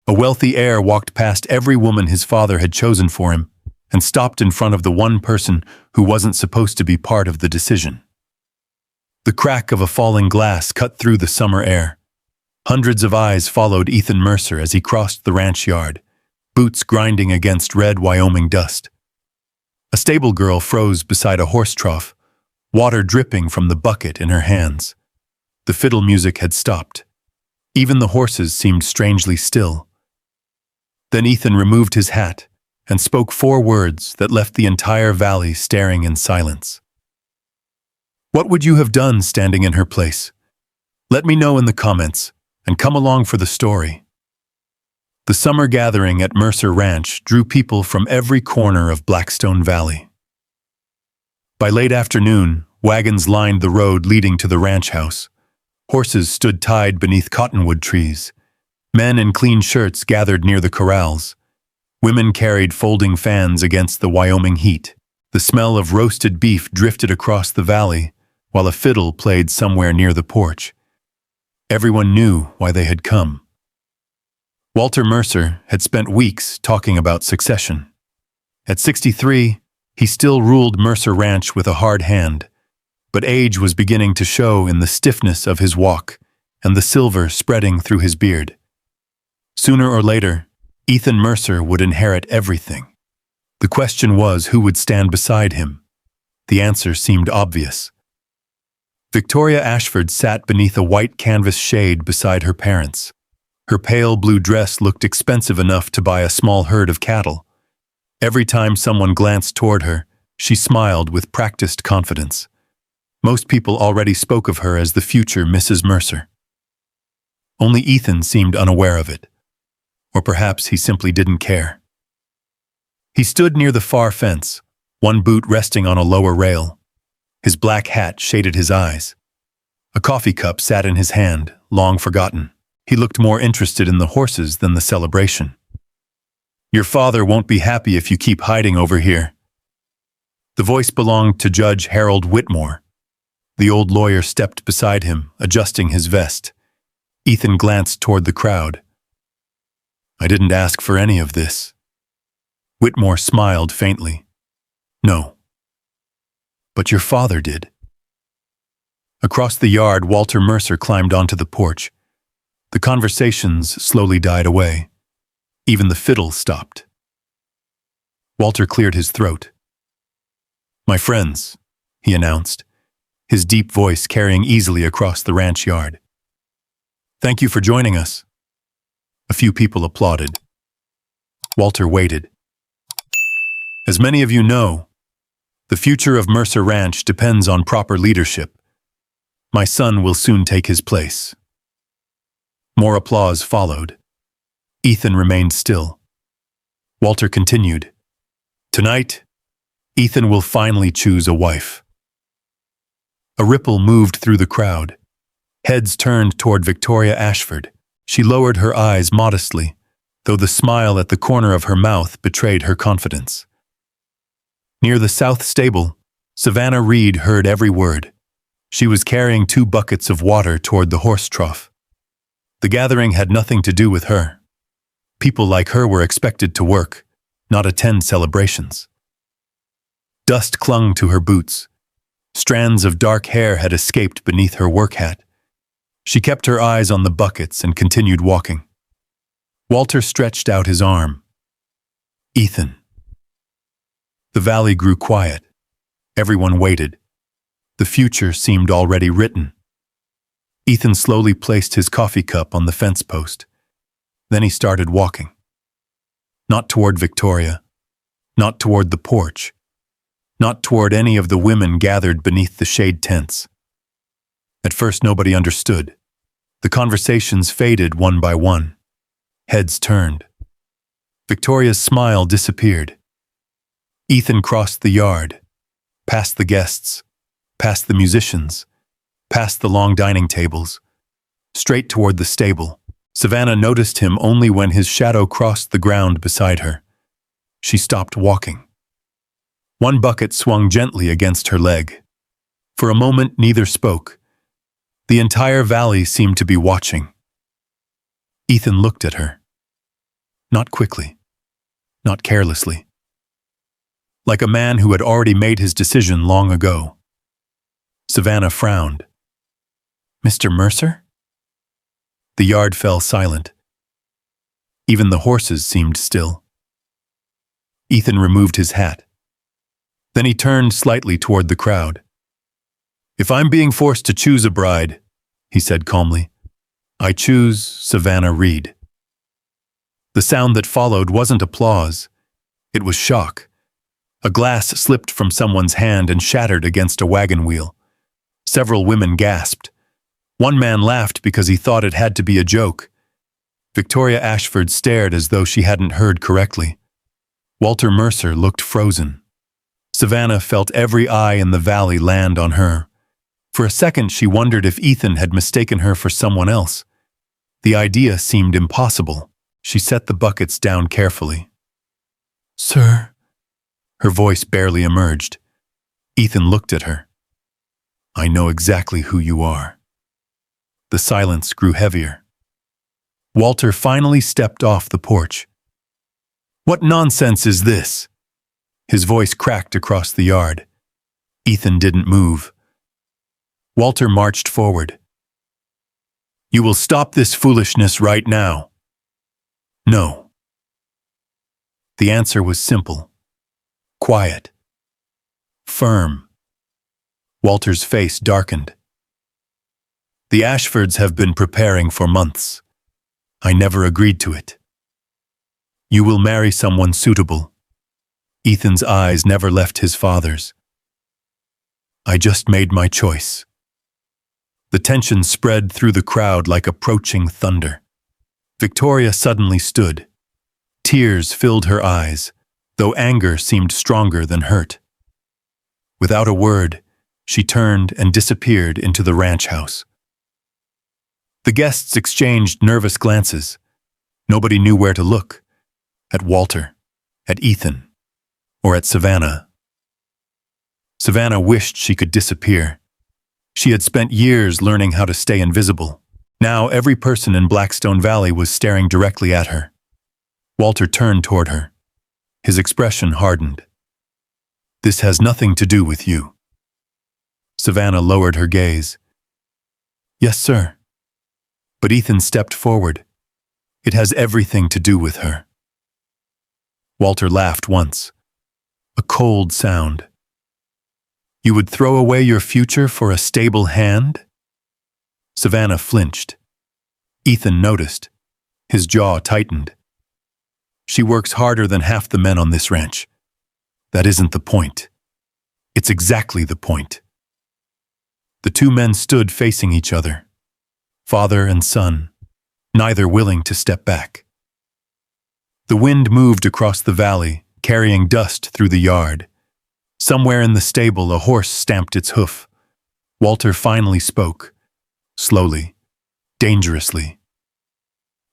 A wealthy heir walked past every woman his father had chosen for him and stopped in front of the one person who wasn't supposed to be part of the decision. The crack of a falling glass cut through the summer air. Hundreds of eyes followed Ethan Mercer as he crossed the ranch yard, boots grinding against red Wyoming dust. A stable girl froze beside a horse trough, water dripping from the bucket in her hands. The fiddle music had stopped. Even the horses seemed strangely still. Then Ethan removed his hat and spoke 4 words that left the entire valley staring in silence. What would you have done standing in her place? Let me know in the comments, and come along for the story. The summer gathering at Mercer Ranch drew people from every corner of Blackstone Valley. By late afternoon, wagons lined the road leading to the ranch house. Horses stood tied beneath cottonwood trees. Men in clean shirts gathered near the corrals. Women carried folding fans against the Wyoming heat. The smell of roasted beef drifted across the valley, while a fiddle played somewhere near the porch. Everyone knew why they had come. Walter Mercer had spent weeks talking about succession. At 63, he still ruled Mercer Ranch with a hard hand, but age was beginning to show in the stiffness of his walk and the silver spreading through his beard. Sooner or later, Ethan Mercer would inherit everything. The question was who would stand beside him. The answer seemed obvious. Victoria Ashford sat beneath a white canvas shade beside her parents. Her pale blue dress looked expensive enough to buy a small herd of cattle. Every time someone glanced toward her, she smiled with practiced confidence. Most people already spoke of her as the future Mrs. Mercer. Only Ethan seemed unaware of it. Or perhaps he simply didn't care. He stood near the far fence, one boot resting on a lower rail. His black hat shaded his eyes. A coffee cup sat in his hand, long forgotten. He looked more interested in the horses than the celebration. "Your father won't be happy if you keep hiding over here." The voice belonged to Judge Harold Whitmore. The old lawyer stepped beside him, adjusting his vest. Ethan glanced toward the crowd. "I didn't ask for any of this." Whitmore smiled faintly. "No. But your father did." Across the yard, Walter Mercer climbed onto the porch. The conversations slowly died away. Even the fiddle stopped. Walter cleared his throat. "My friends," he announced, his deep voice carrying easily across the ranch yard. "Thank you for joining us." A few people applauded. Walter waited. "As many of you know, the future of Mercer Ranch depends on proper leadership. My son will soon take his place." More applause followed. Ethan remained still. Walter continued. "Tonight, Ethan will finally choose a wife." A ripple moved through the crowd. Heads turned toward Victoria Ashford. She lowered her eyes modestly, though the smile at the corner of her mouth betrayed her confidence. Near the south stable, Savannah Reed heard every word. She was carrying 2 buckets of water toward the horse trough. The gathering had nothing to do with her. People like her were expected to work, not attend celebrations. Dust clung to her boots. Strands of dark hair had escaped beneath her work hat. She kept her eyes on the buckets and continued walking. Walter stretched out his arm. "Ethan." The valley grew quiet. Everyone waited. The future seemed already written. Ethan slowly placed his coffee cup on the fence post. Then he started walking. Not toward Victoria, not toward the porch, not toward any of the women gathered beneath the shade tents. At first nobody understood. The conversations faded one by one. Heads turned. Victoria's smile disappeared. Ethan crossed the yard, past the guests, past the musicians, past the long dining tables, straight toward the stable. Savannah noticed him only when his shadow crossed the ground beside her. She stopped walking. One bucket swung gently against her leg. For a moment, neither spoke. The entire valley seemed to be watching. Ethan looked at her. Not quickly, not carelessly. Like a man who had already made his decision long ago. Savannah frowned. "Mr. Mercer?" The yard fell silent. Even the horses seemed still. Ethan removed his hat. Then he turned slightly toward the crowd. "If I'm being forced to choose a bride," he said calmly, "I choose Savannah Reed." The sound that followed wasn't applause. It was shock. A glass slipped from someone's hand and shattered against a wagon wheel. Several women gasped. One man laughed because he thought it had to be a joke. Victoria Ashford stared as though she hadn't heard correctly. Walter Mercer looked frozen. Savannah felt every eye in the valley land on her. For a second, she wondered if Ethan had mistaken her for someone else. The idea seemed impossible. She set the buckets down carefully. "Sir," her voice barely emerged. Ethan looked at her. "I know exactly who you are." The silence grew heavier. Walter finally stepped off the porch. "What nonsense is this?" His voice cracked across the yard. Ethan didn't move. Walter marched forward. "You will stop this foolishness right now." "No." The answer was simple, quiet, firm. Walter's face darkened. "The Ashfords have been preparing for months. I never agreed to it. You will marry someone suitable." Ethan's eyes never left his father's. "I just made my choice." The tension spread through the crowd like approaching thunder. Victoria suddenly stood. Tears filled her eyes, though anger seemed stronger than hurt. Without a word, she turned and disappeared into the ranch house. The guests exchanged nervous glances. Nobody knew where to look. At Walter, at Ethan, or at Savannah. Savannah wished she could disappear. She had spent years learning how to stay invisible. Now every person in Blackstone Valley was staring directly at her. Walter turned toward her. His expression hardened. "This has nothing to do with you." Savannah lowered her gaze. "Yes, sir." But Ethan stepped forward. "It has everything to do with her." Walter laughed once. A cold sound. "You would throw away your future for a stable hand?" Savannah flinched. Ethan noticed. His jaw tightened. "She works harder than half the men on this ranch. That isn't the point. It's exactly the point." The two men stood facing each other. Father and son, neither willing to step back. The wind moved across the valley, carrying dust through the yard. Somewhere in the stable, a horse stamped its hoof. Walter finally spoke, slowly, dangerously.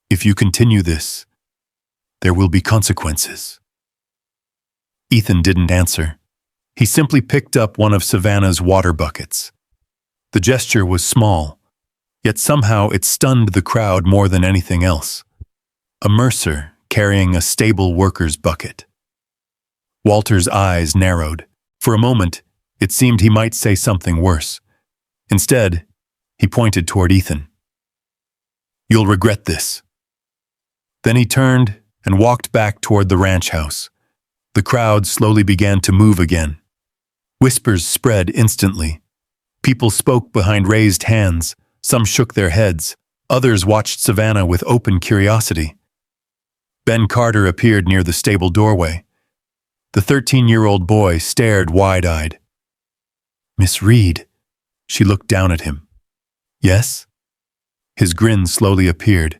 "If you continue this, there will be consequences." Ethan didn't answer. He simply picked up one of Savannah's water buckets. The gesture was small, yet somehow it stunned the crowd more than anything else. A Mercer carrying a stable worker's bucket. Walter's eyes narrowed. For a moment, it seemed he might say something worse. Instead, he pointed toward Ethan. "You'll regret this." Then he turned and walked back toward the ranch house. The crowd slowly began to move again. Whispers spread instantly. People spoke behind raised hands. Some shook their heads. Others watched Savannah with open curiosity. Ben Carter appeared near the stable doorway. The 13-year-old boy stared wide-eyed. "Miss Reed." She looked down at him. "Yes?" His grin slowly appeared.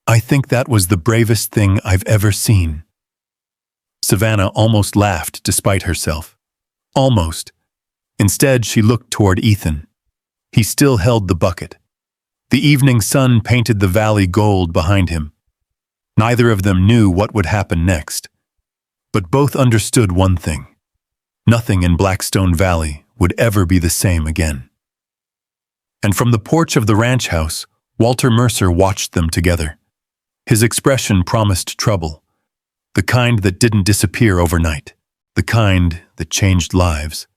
"I think that was the bravest thing I've ever seen." Savannah almost laughed despite herself. Almost. Instead, she looked toward Ethan. He still held the bucket. The evening sun painted the valley gold behind him. Neither of them knew what would happen next. But both understood one thing. Nothing in Blackstone Valley would ever be the same again. And from the porch of the ranch house, Walter Mercer watched them together. His expression promised trouble, the kind that didn't disappear overnight, the kind that changed lives.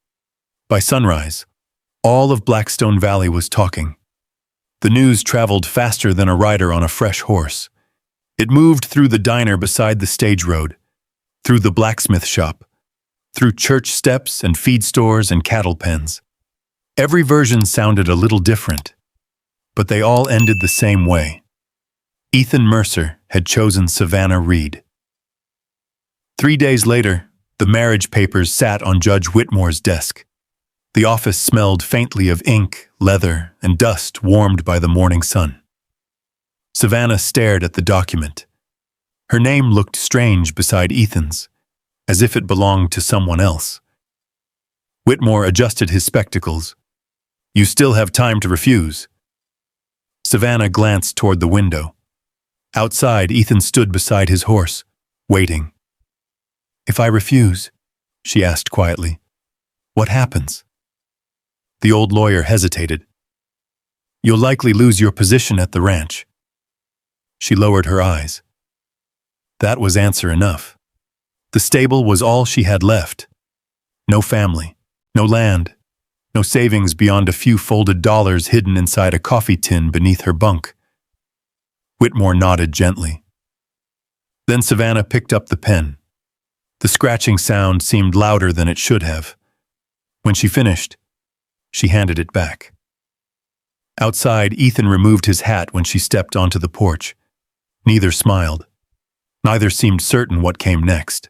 By sunrise, all of Blackstone Valley was talking. The news traveled faster than a rider on a fresh horse. It moved through the diner beside the stage road, through the blacksmith shop, through church steps and feed stores and cattle pens. Every version sounded a little different, but they all ended the same way. Ethan Mercer had chosen Savannah Reed. 3 days later, the marriage papers sat on Judge Whitmore's desk. The office smelled faintly of ink, leather, and dust warmed by the morning sun. Savannah stared at the document. Her name looked strange beside Ethan's, as if it belonged to someone else. Whitmore adjusted his spectacles. "You still have time to refuse." Savannah glanced toward the window. Outside, Ethan stood beside his horse, waiting. "If I refuse," she asked quietly, "what happens?" The old lawyer hesitated. "You'll likely lose your position at the ranch." She lowered her eyes. That was answer enough. The stable was all she had left. No family, no land, no savings beyond a few folded dollars hidden inside a coffee tin beneath her bunk. Whitmore nodded gently. Then Savannah picked up the pen. The scratching sound seemed louder than it should have. When she finished, she handed it back. Outside, Ethan removed his hat when she stepped onto the porch. Neither smiled. Neither seemed certain what came next.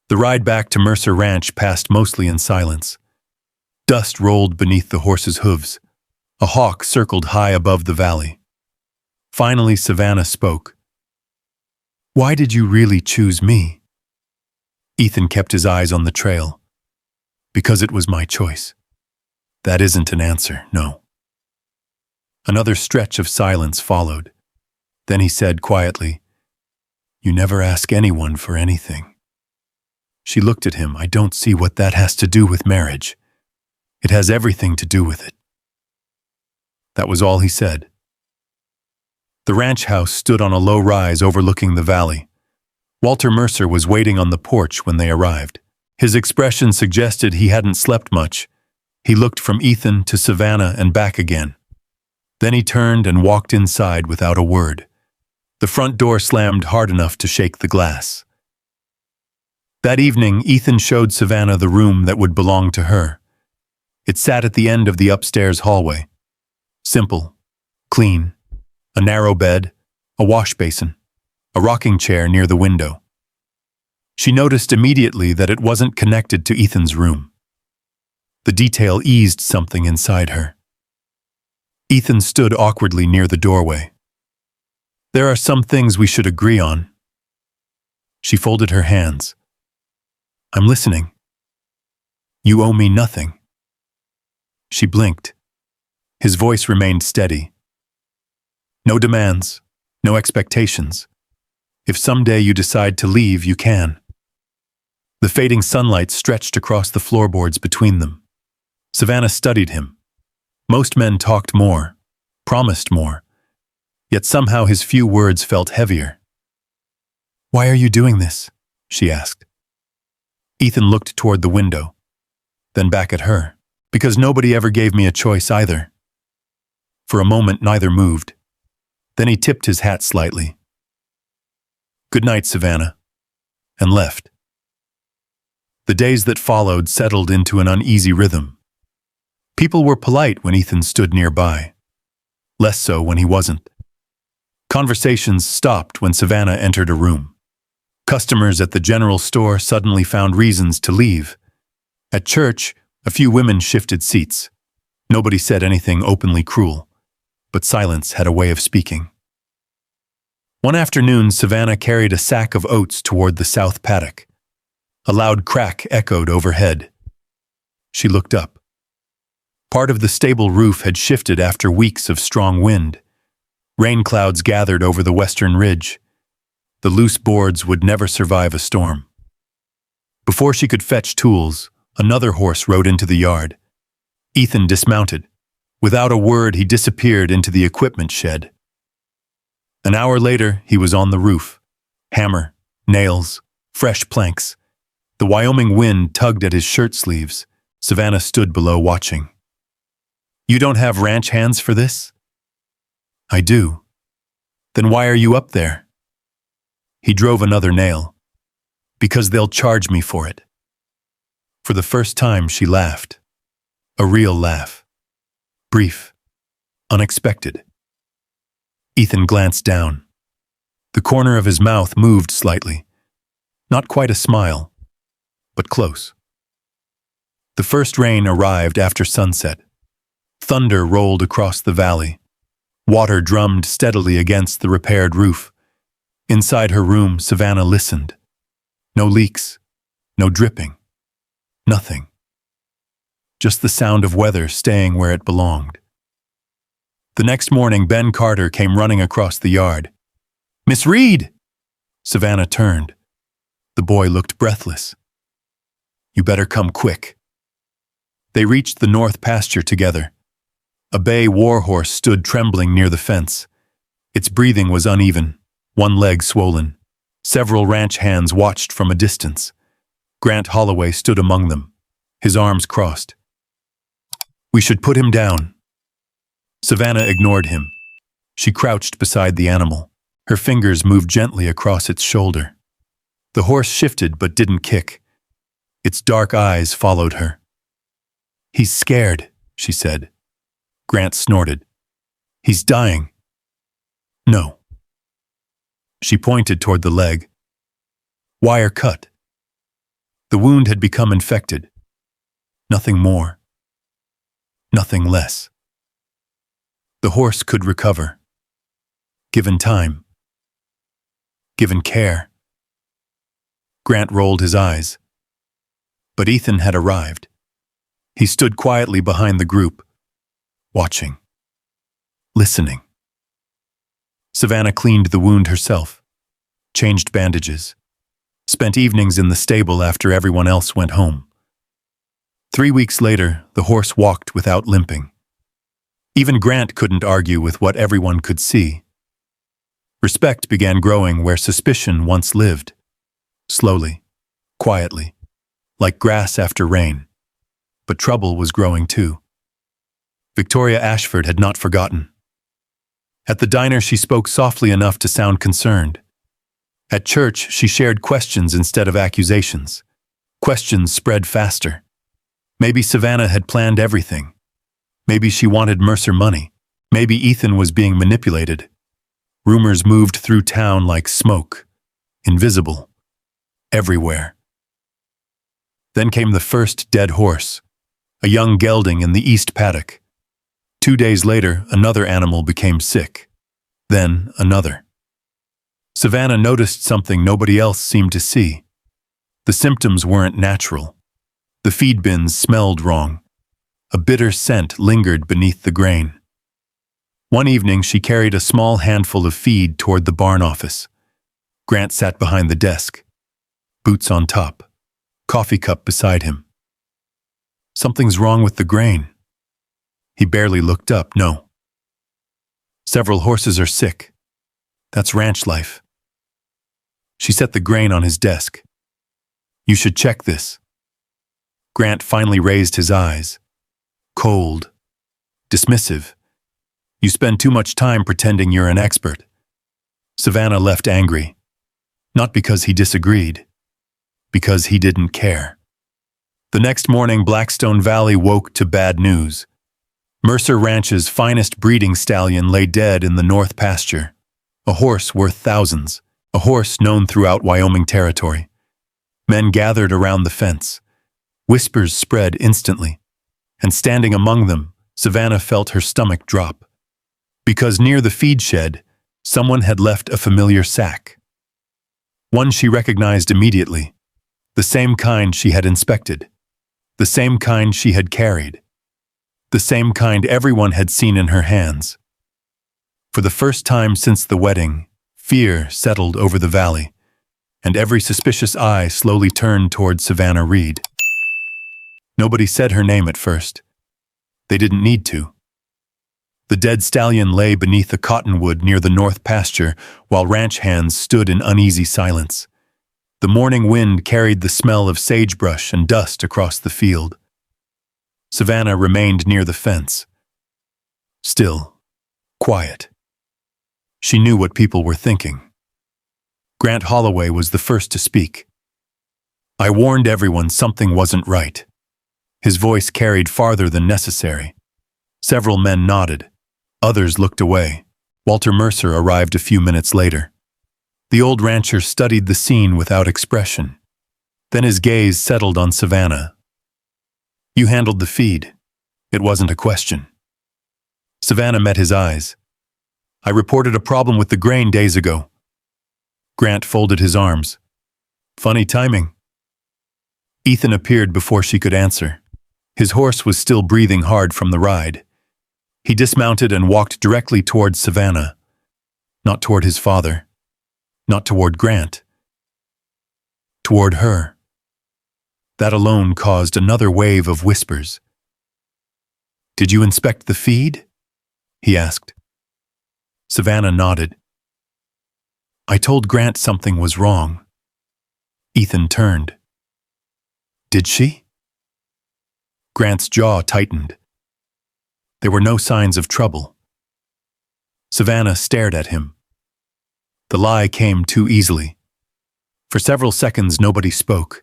The ride back to Mercer Ranch passed mostly in silence. Dust rolled beneath the horse's hooves. A hawk circled high above the valley. Finally, Savannah spoke. "Why did you really choose me?" Ethan kept his eyes on the trail. "Because it was my choice." "That isn't an answer, no." Another stretch of silence followed. Then he said quietly, "You never ask anyone for anything." She looked at him. "I don't see what that has to do with marriage." "It has everything to do with it." That was all he said. The ranch house stood on a low rise overlooking the valley. Walter Mercer was waiting on the porch when they arrived. His expression suggested he hadn't slept much. He looked from Ethan to Savannah and back again. Then he turned and walked inside without a word. The front door slammed hard enough to shake the glass. That evening, Ethan showed Savannah the room that would belong to her. It sat at the end of the upstairs hallway. Simple, clean, a narrow bed, a wash basin, a rocking chair near the window. She noticed immediately that it wasn't connected to Ethan's room. The detail eased something inside her. Ethan stood awkwardly near the doorway. "There are some things we should agree on." She folded her hands. "I'm listening." "You owe me nothing." She blinked. His voice remained steady. "No demands, no expectations. If someday you decide to leave, you can." The fading sunlight stretched across the floorboards between them. Savannah studied him. Most men talked more, promised more, yet somehow his few words felt heavier. "Why are you doing this?" she asked. Ethan looked toward the window, then back at her. "Because nobody ever gave me a choice either." For a moment, neither moved. Then he tipped his hat slightly. "Good night, Savannah," and left. The days that followed settled into an uneasy rhythm. People were polite when Ethan stood nearby. Less so when he wasn't. Conversations stopped when Savannah entered a room. Customers at the general store suddenly found reasons to leave. At church, a few women shifted seats. Nobody said anything openly cruel, but silence had a way of speaking. One afternoon, Savannah carried a sack of oats toward the south paddock. A loud crack echoed overhead. She looked up. Part of the stable roof had shifted after weeks of strong wind. Rain clouds gathered over the western ridge. The loose boards would never survive a storm. Before she could fetch tools, another horse rode into the yard. Ethan dismounted. Without a word, he disappeared into the equipment shed. An hour later, he was on the roof. Hammer, nails, fresh planks. The Wyoming wind tugged at his shirt sleeves. Savannah stood below watching. "You don't have ranch hands for this?" "I do." "Then why are you up there?" He drove another nail. "Because they'll charge me for it." For the first time, she laughed. A real laugh. Brief. Unexpected. Ethan glanced down. The corner of his mouth moved slightly. Not quite a smile, but close. The first rain arrived after sunset. Thunder rolled across the valley. Water drummed steadily against the repaired roof. Inside her room, Savannah listened. No leaks, no dripping, nothing. Just the sound of weather staying where it belonged. The next morning, Ben Carter came running across the yard. "Miss Reed!" Savannah turned. The boy looked breathless. "You better come quick." They reached the north pasture together. A bay warhorse stood trembling near the fence. Its breathing was uneven, one leg swollen. Several ranch hands watched from a distance. Grant Holloway stood among them, his arms crossed. "We should put him down." Savannah ignored him. She crouched beside the animal. Her fingers moved gently across its shoulder. The horse shifted but didn't kick. Its dark eyes followed her. "He's scared," she said. Grant snorted. "He's dying." "No." She pointed toward the leg. "Wire cut." The wound had become infected. Nothing more. Nothing less. The horse could recover. Given time. Given care. Grant rolled his eyes. But Ethan had arrived. He stood quietly behind the group, watching, listening. Savannah cleaned the wound herself, changed bandages, spent evenings in the stable after everyone else went home. 3 weeks later, the horse walked without limping. Even Grant couldn't argue with what everyone could see. Respect began growing where suspicion once lived. Slowly, quietly, like grass after rain. But trouble was growing too. Victoria Ashford had not forgotten. At the diner, she spoke softly enough to sound concerned. At church, she shared questions instead of accusations. Questions spread faster. Maybe Savannah had planned everything. Maybe she wanted Mercer money. Maybe Ethan was being manipulated. Rumors moved through town like smoke, invisible, everywhere. Then came the first dead horse, a young gelding in the east paddock. 2 days later, another animal became sick. Then another. Savannah noticed something nobody else seemed to see. The symptoms weren't natural. The feed bins smelled wrong. A bitter scent lingered beneath the grain. One evening, she carried a small handful of feed toward the barn office. Grant sat behind the desk, boots on top, coffee cup beside him. "Something's wrong with the grain." He barely looked up. "No. Several horses are sick. That's ranch life." She set the grain on his desk. "You should check this." Grant finally raised his eyes. Cold. Dismissive. "You spend too much time pretending you're an expert." Savannah left angry. Not because he disagreed. Because he didn't care. The next morning, Blackstone Valley woke to bad news. Mercer Ranch's finest breeding stallion lay dead in the north pasture. A horse worth thousands. A horse known throughout Wyoming territory. Men gathered around the fence. Whispers spread instantly. And standing among them, Savannah felt her stomach drop. Because near the feed shed, someone had left a familiar sack. One she recognized immediately. The same kind she had inspected. The same kind she had carried. The same kind everyone had seen in her hands. For the first time since the wedding, fear settled over the valley, and every suspicious eye slowly turned toward Savannah Reed. Nobody said her name at first. They didn't need to. The dead stallion lay beneath a cottonwood near the north pasture, while ranch hands stood in uneasy silence. The morning wind carried the smell of sagebrush and dust across the field. Savannah remained near the fence. Still, quiet. She knew what people were thinking. Grant Holloway was the first to speak. "I warned everyone something wasn't right." His voice carried farther than necessary. Several men nodded. Others looked away. Walter Mercer arrived a few minutes later. The old rancher studied the scene without expression. Then his gaze settled on Savannah. "You handled the feed. It wasn't a question." Savannah met his eyes. "I reported a problem with the grain days ago." Grant folded his arms. "Funny timing." Ethan appeared before she could answer. His horse was still breathing hard from the ride. He dismounted and walked directly toward Savannah. Not toward his father. Not toward Grant. Toward her. That alone caused another wave of whispers. "Did you inspect the feed?" he asked. Savannah nodded. "I told Grant something was wrong." Ethan turned. "Did she?" Grant's jaw tightened. There were no signs of trouble. Savannah stared at him. The lie came too easily. For several seconds nobody spoke.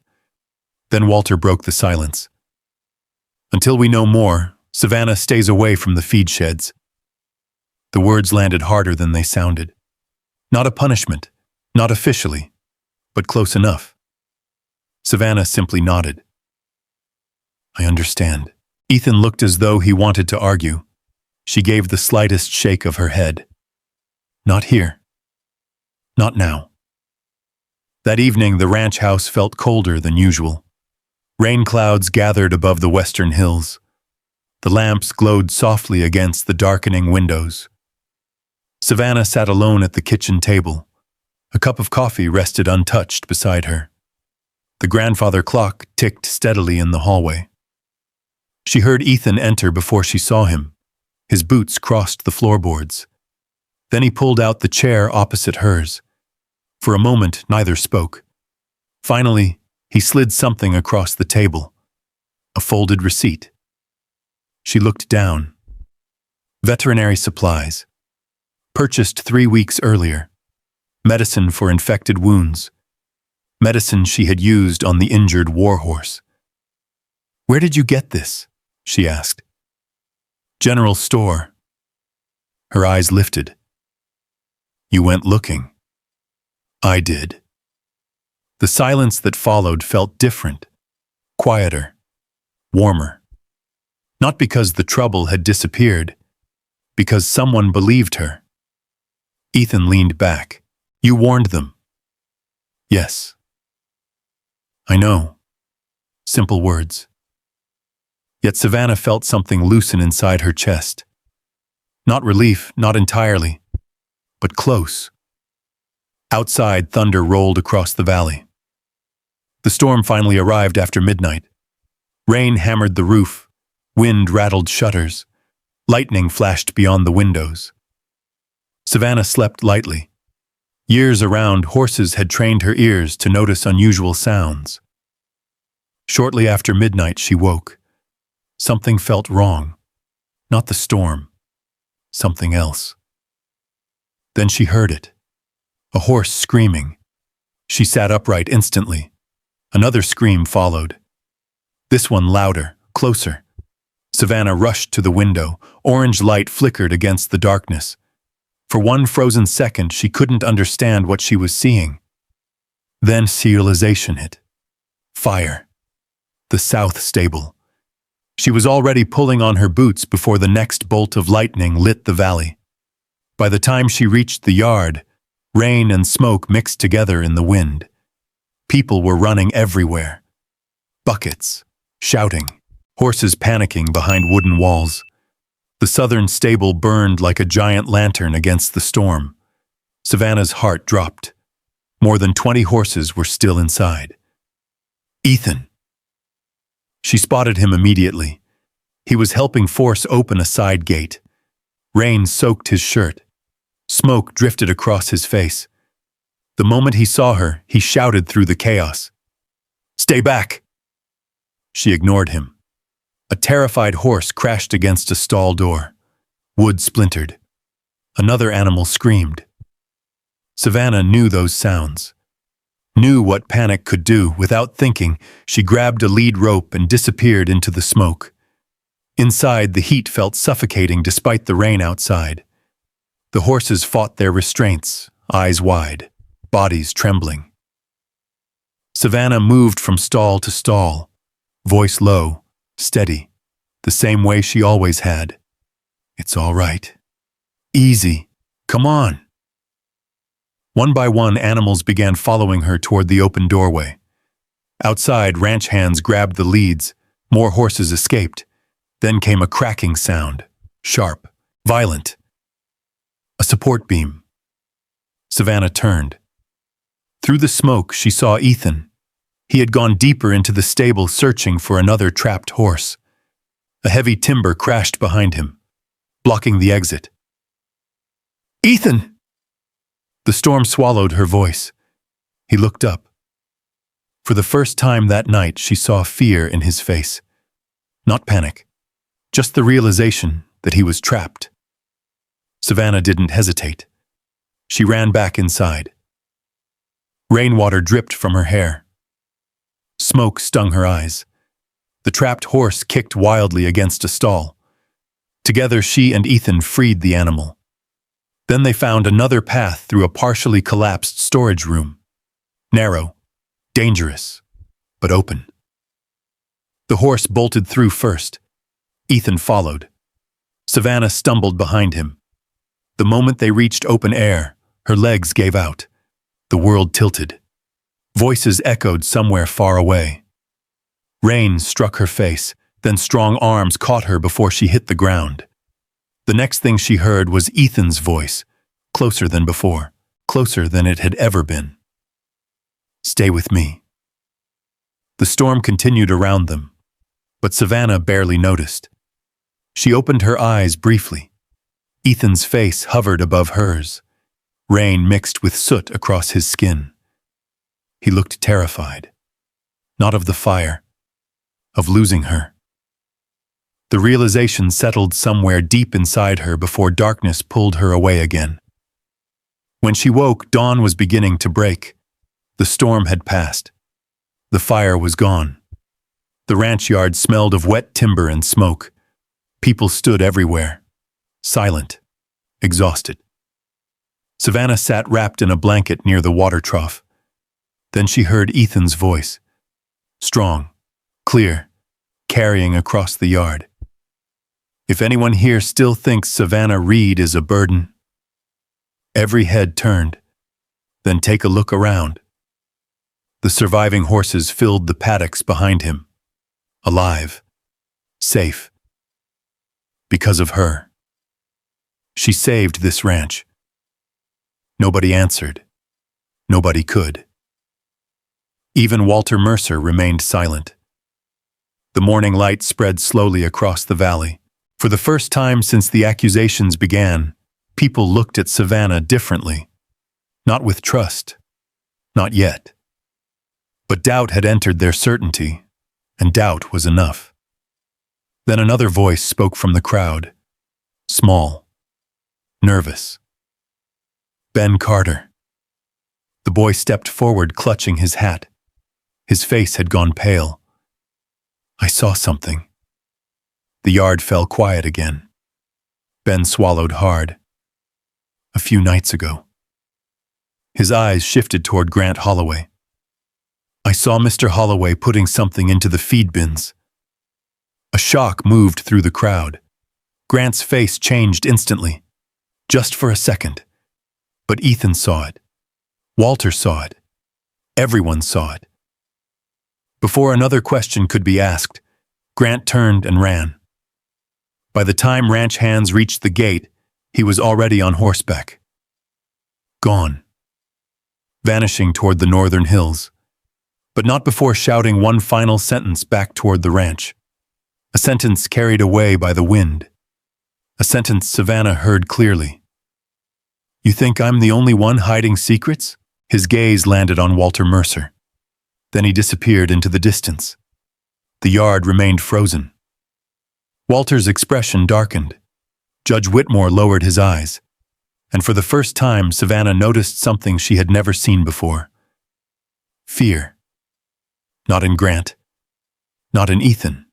Then Walter broke the silence. "Until we know more, Savannah stays away from the feed sheds." The words landed harder than they sounded. Not a punishment, not officially, but close enough. Savannah simply nodded. "I understand." Ethan looked as though he wanted to argue. She gave the slightest shake of her head. "Not here. Not now." That evening, the ranch house felt colder than usual. Rain clouds gathered above the western hills. The lamps glowed softly against the darkening windows. Savannah sat alone at the kitchen table. A cup of coffee rested untouched beside her. The grandfather clock ticked steadily in the hallway. She heard Ethan enter before she saw him. His boots crossed the floorboards. Then he pulled out the chair opposite hers. For a moment, neither spoke. Finally, he slid something across the table. A folded receipt. She looked down. Veterinary supplies. Purchased 3 weeks earlier. Medicine for infected wounds. Medicine she had used on the injured warhorse. "Where did you get this?" she asked. "General store." Her eyes lifted. "You went looking." "I did." The silence that followed felt different, quieter, warmer. Not because the trouble had disappeared, because someone believed her. Ethan leaned back. "You warned them." "Yes." "I know." Simple words. Yet Savannah felt something loosen inside her chest. Not relief, not entirely, but close. Outside, thunder rolled across the valley. The storm finally arrived after midnight. Rain hammered the roof, wind rattled shutters, lightning flashed beyond the windows. Savannah slept lightly. Years around, horses had trained her ears to notice unusual sounds. Shortly after midnight, she woke. Something felt wrong. Not the storm. Something else. Then she heard it. A horse screaming. She sat upright instantly. Another scream followed. This one louder, closer. Savannah rushed to the window. Orange light flickered against the darkness. For one frozen second, she couldn't understand what she was seeing. Then realization hit. Fire. The south stable. She was already pulling on her boots before the next bolt of lightning lit the valley. By the time she reached the yard, rain and smoke mixed together in the wind. People were running everywhere. Buckets, shouting, horses panicking behind wooden walls. The southern stable burned like a giant lantern against the storm. Savannah's heart dropped. More than 20 horses were still inside. "Ethan!" She spotted him immediately. He was helping force open a side gate. Rain soaked his shirt. Smoke drifted across his face. The moment he saw her, he shouted through the chaos. "Stay back!" She ignored him. A terrified horse crashed against a stall door. Wood splintered. Another animal screamed. Savannah knew those sounds. Knew what panic could do. Without thinking, she grabbed a lead rope and disappeared into the smoke. Inside, the heat felt suffocating despite the rain outside. The horses fought their restraints, eyes wide, bodies trembling. Savannah moved from stall to stall, voice low, steady, the same way she always had. "It's all right. Easy. Come on." One by one, animals began following her toward the open doorway. Outside, ranch hands grabbed the leads. More horses escaped. Then came a cracking sound, sharp, violent. A support beam. Savannah turned. Through the smoke, she saw Ethan. He had gone deeper into the stable searching for another trapped horse. A heavy timber crashed behind him, blocking the exit. "Ethan!" The storm swallowed her voice. He looked up. For the first time that night, she saw fear in his face. Not panic, just the realization that he was trapped. Savannah didn't hesitate. She ran back inside. Rainwater dripped from her hair. Smoke stung her eyes. The trapped horse kicked wildly against a stall. Together, she and Ethan freed the animal. Then they found another path through a partially collapsed storage room. Narrow, dangerous, but open. The horse bolted through first. Ethan followed. Savannah stumbled behind him. The moment they reached open air, her legs gave out. The world tilted. Voices echoed somewhere far away. Rain struck her face, then strong arms caught her before she hit the ground. The next thing she heard was Ethan's voice, closer than before, closer than it had ever been. "Stay with me." The storm continued around them, but Savannah barely noticed. She opened her eyes briefly. Ethan's face hovered above hers. Rain mixed with soot across his skin. He looked terrified. Not of the fire, of losing her. The realization settled somewhere deep inside her before darkness pulled her away again. When she woke, dawn was beginning to break. The storm had passed. The fire was gone. The ranch yard smelled of wet timber and smoke. People stood everywhere, silent, exhausted. Savannah sat wrapped in a blanket near the water trough. Then she heard Ethan's voice, strong, clear, carrying across the yard. "If anyone here still thinks Savannah Reed is a burden..." Every head turned. Then take a look around. The surviving horses filled the paddocks behind him. Alive. Safe. Because of her. She saved this ranch. Nobody answered. Nobody could. Even Walter Mercer remained silent. The morning light spread slowly across the valley. For the first time since the accusations began, people looked at Savannah differently. Not with trust. Not yet. But doubt had entered their certainty, and doubt was enough. Then another voice spoke from the crowd. Small. Nervous. Ben Carter. The boy stepped forward, clutching his hat. His face had gone pale. "I saw something." The yard fell quiet again. Ben swallowed hard. "A few nights ago." His eyes shifted toward Grant Holloway. "I saw Mr. Holloway putting something into the feed bins." A shock moved through the crowd. Grant's face changed instantly, just for a second. But Ethan saw it. Walter saw it. Everyone saw it. Before another question could be asked, Grant turned and ran. By the time ranch hands reached the gate, he was already on horseback. Gone. Vanishing toward the northern hills. But not before shouting one final sentence back toward the ranch. A sentence carried away by the wind. a sentence Savannah heard clearly. You think I'm the only one hiding secrets? His gaze landed on Walter Mercer. Then he disappeared into the distance. The yard remained frozen. Walter's expression darkened. Judge Whitmore lowered his eyes, and for the first time Savannah noticed something she had never seen before. Fear. Not in Grant. Not in Ethan.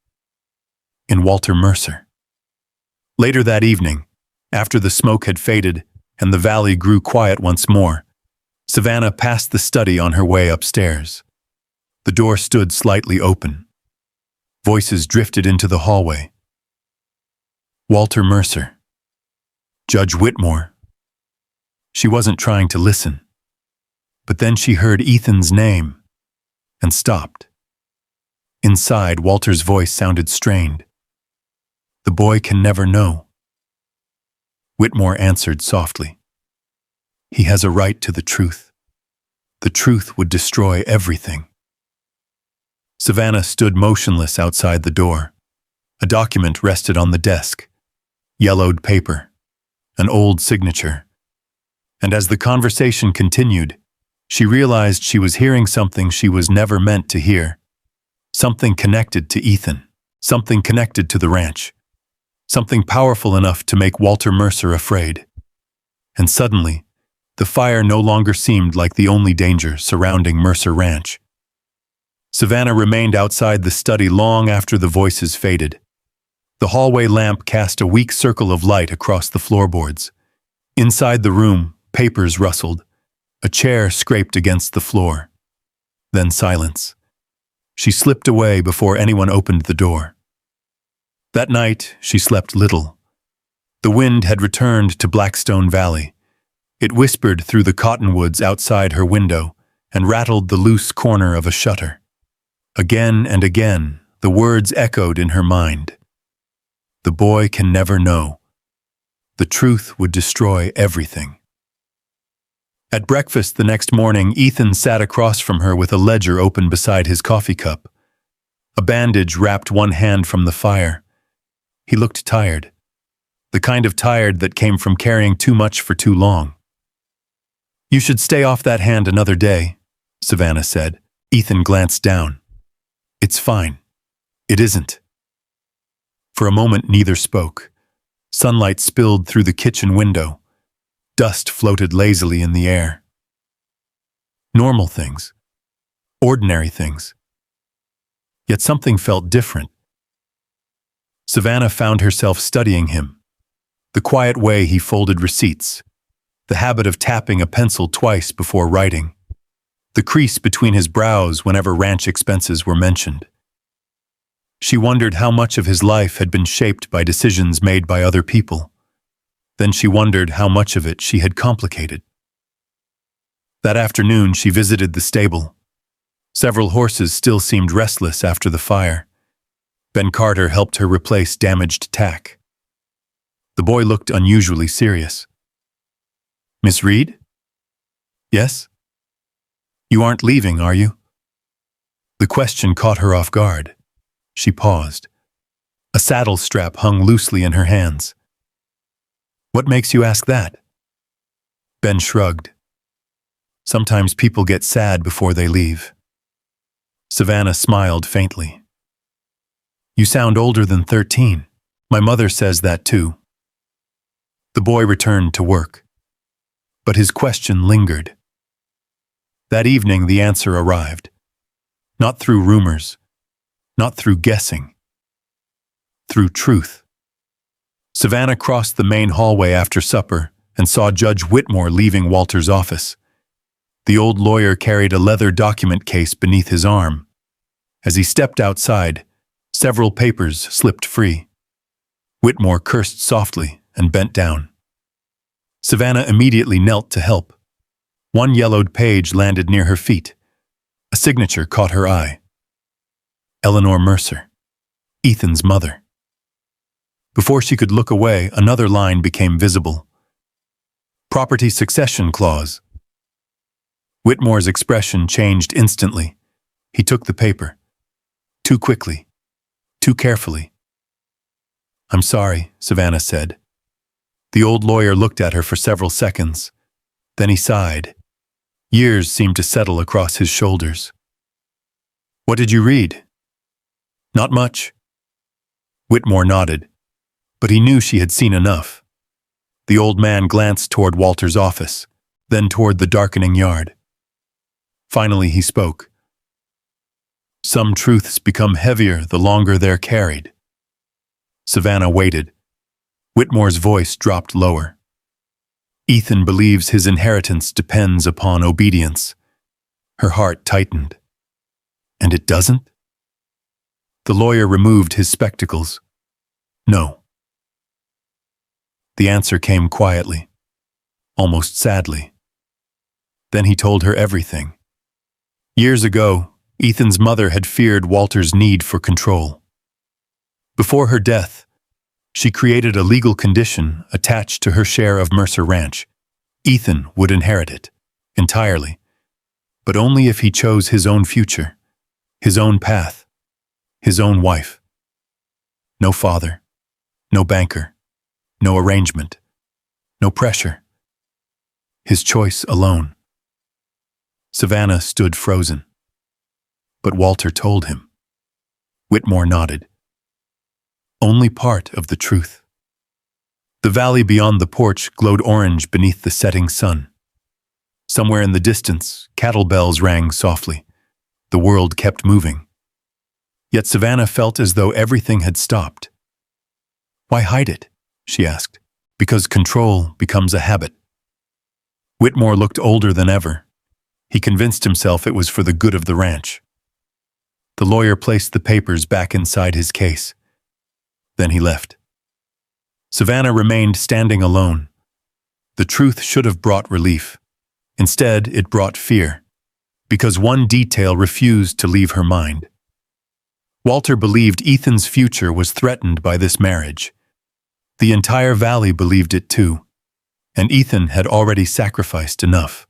In Walter Mercer. Later that evening, after the smoke had faded and the valley grew quiet once more, Savannah passed the study on her way upstairs. The door stood slightly open. Voices drifted into the hallway. Walter Mercer. Judge Whitmore. She wasn't trying to listen. But then she heard Ethan's name and stopped. Inside, Walter's voice sounded strained. The boy can never know. Whitmore answered softly. He has a right to the truth. The truth would destroy everything. Savannah stood motionless outside the door. A document rested on the desk. Yellowed paper. An old signature. And as the conversation continued, she realized she was hearing something she was never meant to hear. Something connected to Ethan. Something connected to the ranch. Something powerful enough to make Walter Mercer afraid. And suddenly, the fire no longer seemed like the only danger surrounding Mercer Ranch. Savannah remained outside the study long after the voices faded. The hallway lamp cast a weak circle of light across the floorboards. Inside the room, papers rustled. A chair scraped against the floor. Then silence. She slipped away before anyone opened the door. That night, she slept little. The wind had returned to Blackstone Valley. It whispered through the cottonwoods outside her window and rattled the loose corner of a shutter. Again and again, the words echoed in her mind. The boy can never know. The truth would destroy everything. At breakfast the next morning, Ethan sat across from her with a ledger open beside his coffee cup. A bandage wrapped one hand from the fire. He looked tired. The kind of tired that came from carrying too much for too long. You should stay off that hand another day, Savannah said. Ethan glanced down. It's fine. It isn't. For a moment neither spoke. Sunlight spilled through the kitchen window. Dust floated lazily in the air. Normal things. Ordinary things. Yet something felt different. Savannah found herself studying him. The quiet way he folded receipts. The habit of tapping a pencil twice before writing. The crease between his brows whenever ranch expenses were mentioned. She wondered how much of his life had been shaped by decisions made by other people. Then she wondered how much of it she had complicated. That afternoon she visited the stable. Several horses still seemed restless after the fire. Ben Carter helped her replace damaged tack. The boy looked unusually serious. Miss Reed? Yes? You aren't leaving, are you? The question caught her off guard. She paused. A saddle strap hung loosely in her hands. What makes you ask that? Ben shrugged. Sometimes people get sad before they leave. Savannah smiled faintly. You sound older than 13. My mother says that too. The boy returned to work. But his question lingered. That evening the answer arrived. Not through rumors. Not through guessing. Through truth. Savannah crossed the main hallway after supper and saw Judge Whitmore leaving Walter's office. The old lawyer carried a leather document case beneath his arm. As he stepped outside, several papers slipped free. Whitmore cursed softly and bent down. Savannah immediately knelt to help. One yellowed page landed near her feet. A signature caught her eye. Eleanor Mercer, Ethan's mother. Before she could look away, another line became visible. Property succession clause. Whitmore's expression changed instantly. He took the paper. Too quickly. Too carefully. I'm sorry, Savannah said. The old lawyer looked at her for several seconds. Then he sighed. Years seemed to settle across his shoulders. "What did you read?" "Not much." Whitmore nodded, but he knew she had seen enough. The old man glanced toward Walter's office, then toward the darkening yard. Finally he spoke. "Some truths become heavier the longer they're carried." Savannah waited. Whitmore's voice dropped lower. "Ethan believes his inheritance depends upon obedience." Her heart tightened. "And it doesn't?" The lawyer removed his spectacles. "No." The answer came quietly, almost sadly. Then he told her everything. Years ago, Ethan's mother had feared Walter's need for control. Before her death, she created a legal condition attached to her share of Mercer Ranch. Ethan would inherit it, entirely, but only if he chose his own future, his own path, his own wife. No father, no banker, no arrangement, no pressure. His choice alone. Savannah stood frozen. But Walter told him. Whitmore nodded. Only part of the truth. The valley beyond the porch glowed orange beneath the setting sun. Somewhere in the distance, cattle bells rang softly. The world kept moving. Yet Savannah felt as though everything had stopped. "Why hide it?" she asked. "Because control becomes a habit." Whitmore looked older than ever. He convinced himself it was for the good of the ranch. The lawyer placed the papers back inside his case. Then he left. Savannah remained standing alone. The truth should have brought relief. Instead, it brought fear, because one detail refused to leave her mind. Walter believed Ethan's future was threatened by this marriage. The entire valley believed it too, and Ethan had already sacrificed enough.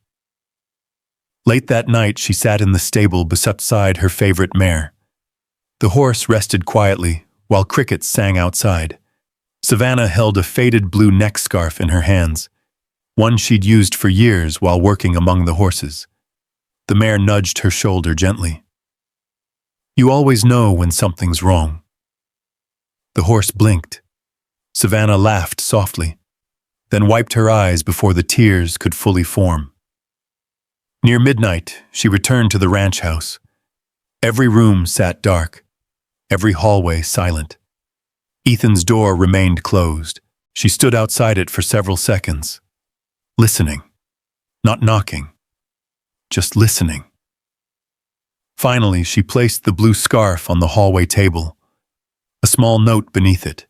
Late that night, she sat in the stable beside her favorite mare. The horse rested quietly, while crickets sang outside. Savannah held a faded blue neck scarf in her hands, one she'd used for years while working among the horses. The mare nudged her shoulder gently. "You always know when something's wrong." The horse blinked. Savannah laughed softly, then wiped her eyes before the tears could fully form. Near midnight, she returned to the ranch house. Every room sat dark, every hallway silent. Ethan's door remained closed. She stood outside it for several seconds, listening, not knocking, just listening. Finally, she placed the blue scarf on the hallway table, a small note beneath it.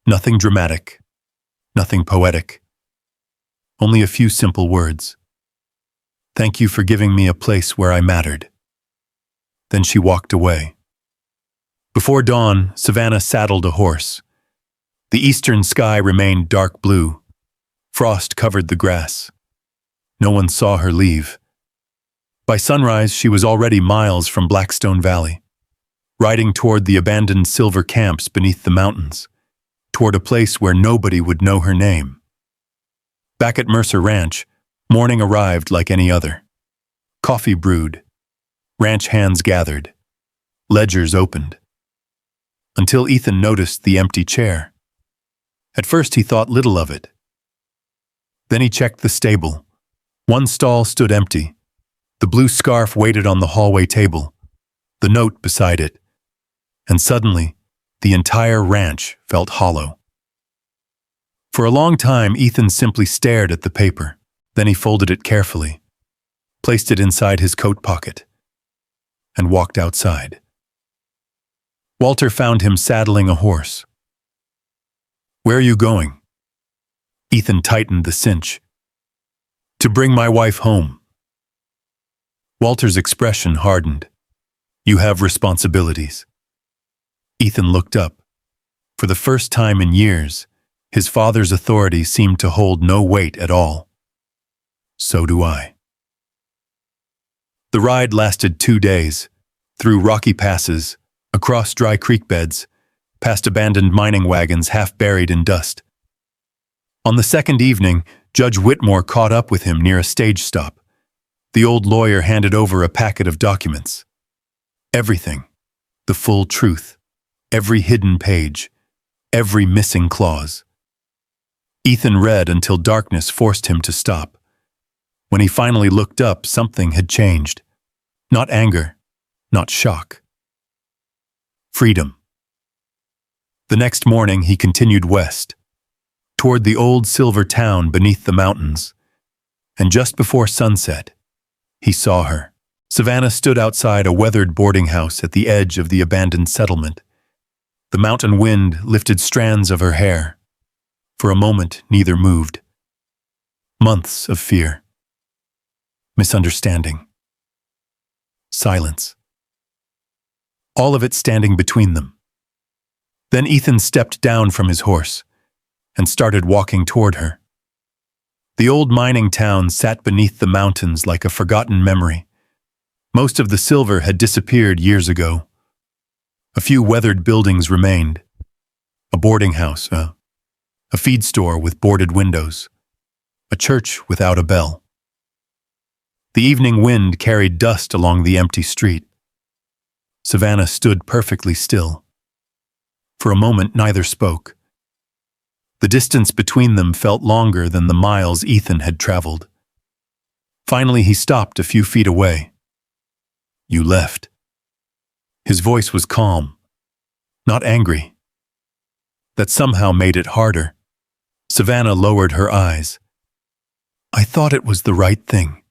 Nothing dramatic, nothing poetic, only a few simple words. "Thank you for giving me a place where I mattered." Then she walked away. Before dawn, Savannah saddled a horse. The eastern sky remained dark blue. Frost covered the grass. No one saw her leave. By sunrise, she was already miles from Blackstone Valley, riding toward the abandoned silver camps beneath the mountains, toward a place where nobody would know her name. Back at Mercer Ranch, morning arrived like any other. Coffee brewed. Ranch hands gathered. Ledgers opened. Until Ethan noticed the empty chair. At first he thought little of it. Then he checked the stable. One stall stood empty. The blue scarf waited on the hallway table, the note beside it. And suddenly, the entire ranch felt hollow. For a long time, Ethan simply stared at the paper. Then he folded it carefully, placed it inside his coat pocket, and walked outside. Walter found him saddling a horse. "Where are you going?" Ethan tightened the cinch. "To bring my wife home." Walter's expression hardened. "You have responsibilities." Ethan looked up. For the first time in years, his father's authority seemed to hold no weight at all. "So do I." The ride lasted 2 days, through rocky passes, across dry creek beds, past abandoned mining wagons half buried in dust. On the second evening, Judge Whitmore caught up with him near a stage stop. The old lawyer handed over a packet of documents. Everything. The full truth. Every hidden page. Every missing clause. Ethan read until darkness forced him to stop. When he finally looked up, something had changed. Not anger, not shock. Freedom. The next morning, he continued west, toward the old silver town beneath the mountains. And just before sunset, he saw her. Savannah stood outside a weathered boarding house at the edge of the abandoned settlement. The mountain wind lifted strands of her hair. For a moment, neither moved. Months of fear. Misunderstanding. Silence. All of it standing between them. Then Ethan stepped down from his horse and started walking toward her. The old mining town sat beneath the mountains like a forgotten memory. Most of the silver had disappeared years ago. A few weathered buildings remained. A boarding house, a feed store with boarded windows, a church without a bell. The evening wind carried dust along the empty street. Savannah stood perfectly still. For a moment, neither spoke. The distance between them felt longer than the miles Ethan had traveled. Finally, he stopped a few feet away. "You left." His voice was calm, not angry. That somehow made it harder. Savannah lowered her eyes. "I thought it was the right thing."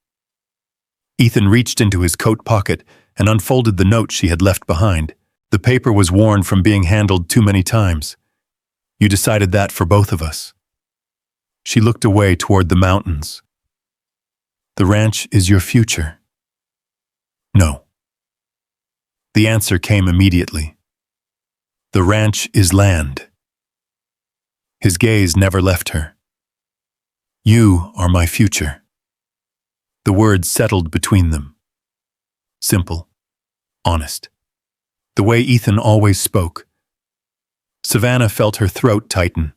Ethan reached into his coat pocket and unfolded the note she had left behind. The paper was worn from being handled too many times. "You decided that for both of us." She looked away toward the mountains. "The ranch is your future." "No." The answer came immediately. "The ranch is land." His gaze never left her. "You are my future." The words settled between them. Simple, honest. The way Ethan always spoke. Savannah felt her throat tighten.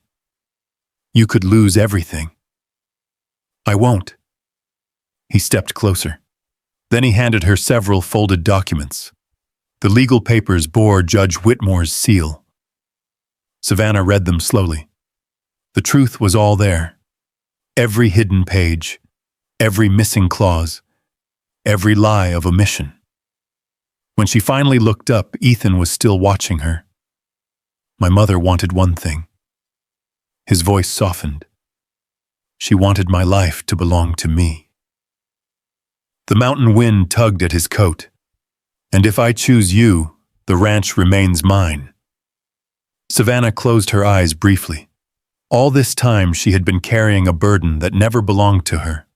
"You could lose everything." "I won't." He stepped closer. Then he handed her several folded documents. The legal papers bore Judge Whitmore's seal. Savannah read them slowly. The truth was all there. Every hidden page, every missing clause, every lie of omission. When she finally looked up, Ethan was still watching her. "My mother wanted one thing." His voice softened. "She wanted my life to belong to me." The mountain wind tugged at his coat. "And if I choose you, the ranch remains mine." Savannah closed her eyes briefly. All this time she had been carrying a burden that never belonged to her.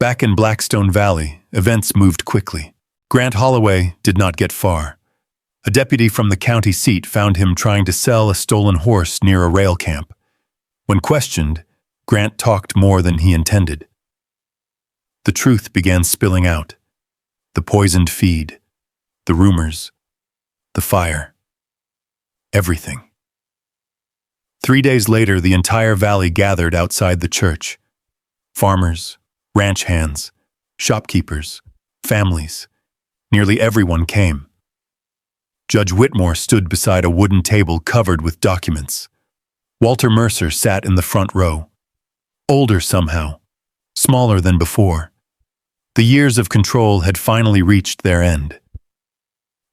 Back in Blackstone Valley, events moved quickly. Grant Holloway did not get far. A deputy from the county seat found him trying to sell a stolen horse near a rail camp. When questioned, Grant talked more than he intended. The truth began spilling out. The poisoned feed, the rumors, the fire. Everything. 3 days later, the entire valley gathered outside the church. Farmers, ranch hands, shopkeepers, families. Nearly everyone came. Judge Whitmore stood beside a wooden table covered with documents. Walter Mercer sat in the front row. Older somehow, smaller than before. The years of control had finally reached their end.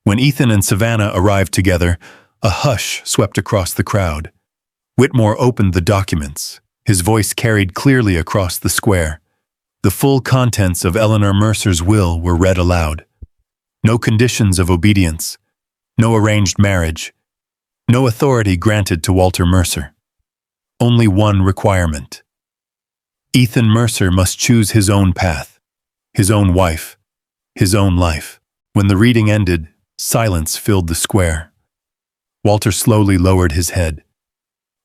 When Ethan and Savannah arrived together, a hush swept across the crowd. Whitmore opened the documents. His voice carried clearly across the square. The full contents of Eleanor Mercer's will were read aloud. No conditions of obedience, no arranged marriage, no authority granted to Walter Mercer. Only one requirement. Ethan Mercer must choose his own path, his own wife, his own life. When the reading ended, silence filled the square. Walter slowly lowered his head.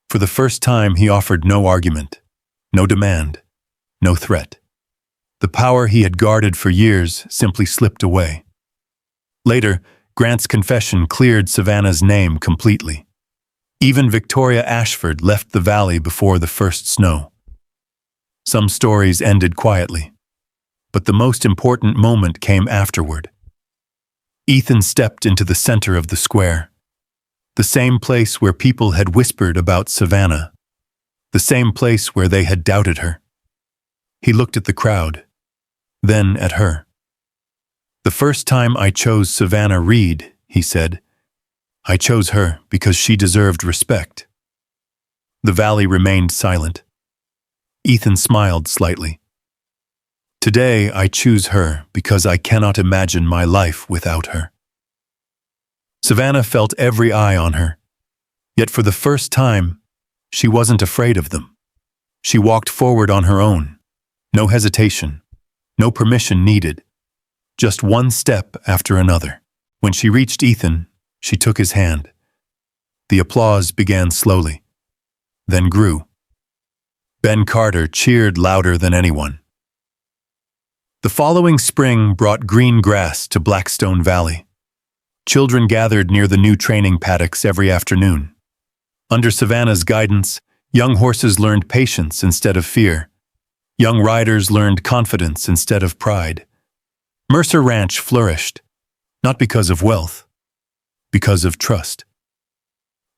For the first time, he offered no argument, no demand, no threat. The power he had guarded for years simply slipped away. Later, Grant's confession cleared Savannah's name completely. Even Victoria Ashford left the valley before the first snow. Some stories ended quietly, but the most important moment came afterward. Ethan stepped into the center of the square, the same place where people had whispered about Savannah, the same place where they had doubted her. He looked at the crowd, then at her. "The first time I chose Savannah Reed," he said, "I chose her because she deserved respect." The valley remained silent. Ethan smiled slightly. "Today I choose her because I cannot imagine my life without her." Savannah felt every eye on her. Yet for the first time, she wasn't afraid of them. She walked forward on her own. No hesitation, no permission needed. Just one step after another. When she reached Ethan, she took his hand. The applause began slowly, then grew. Ben Carter cheered louder than anyone. The following spring brought green grass to Blackstone Valley. Children gathered near the new training paddocks every afternoon. Under Savannah's guidance, young horses learned patience instead of fear. Young riders learned confidence instead of pride. Mercer Ranch flourished, not because of wealth, because of trust.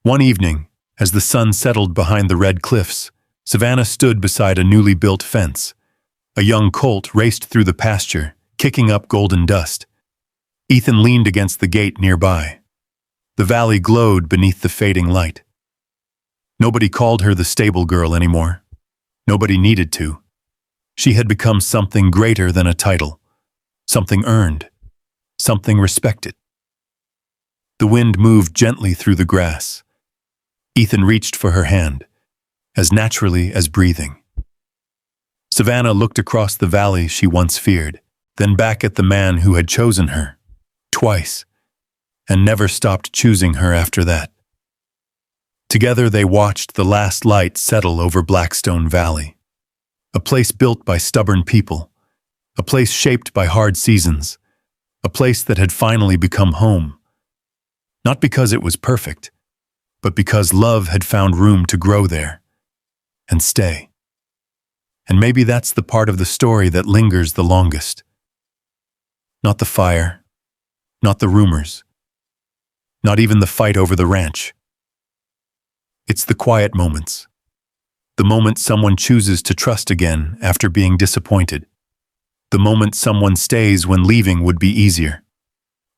One evening, as the sun settled behind the red cliffs, Savannah stood beside a newly built fence. A young colt raced through the pasture, kicking up golden dust. Ethan leaned against the gate nearby. The valley glowed beneath the fading light. Nobody called her the stable girl anymore. Nobody needed to. She had become something greater than a title, something earned, something respected. The wind moved gently through the grass. Ethan reached for her hand, as naturally as breathing. Savannah looked across the valley she once feared, then back at the man who had chosen her, twice, and never stopped choosing her after that. Together they watched the last light settle over Blackstone Valley, a place built by stubborn people, a place shaped by hard seasons, a place that had finally become home. Not because it was perfect, but because love had found room to grow there and stay. And maybe that's the part of the story that lingers the longest. Not the fire, not the rumors, not even the fight over the ranch. It's the quiet moments. The moment someone chooses to trust again after being disappointed. The moment someone stays when leaving would be easier.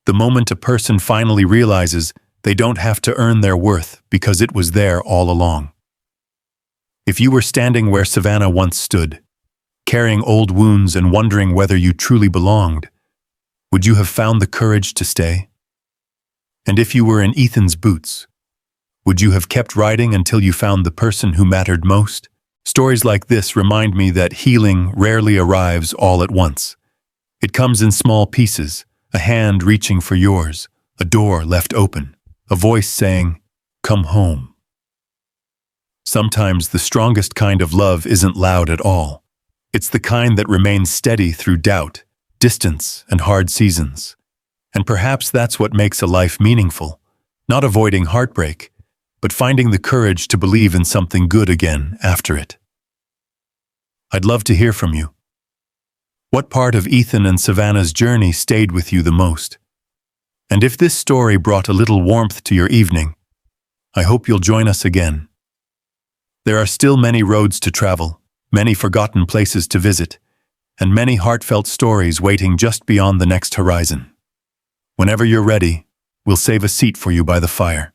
The moment a person finally realizes they don't have to earn their worth because it was there all along. If you were standing where Savannah once stood, carrying old wounds and wondering whether you truly belonged, would you have found the courage to stay? And if you were in Ethan's boots, would you have kept riding until you found the person who mattered most? Stories like this remind me that healing rarely arrives all at once. It comes in small pieces, a hand reaching for yours, a door left open, a voice saying, "Come home." Sometimes the strongest kind of love isn't loud at all. It's the kind that remains steady through doubt, distance, and hard seasons. And perhaps that's what makes a life meaningful, not avoiding heartbreak, but finding the courage to believe in something good again after it. I'd love to hear from you. What part of Ethan and Savannah's journey stayed with you the most? And if this story brought a little warmth to your evening, I hope you'll join us again. There are still many roads to travel, many forgotten places to visit, and many heartfelt stories waiting just beyond the next horizon. Whenever you're ready, we'll save a seat for you by the fire.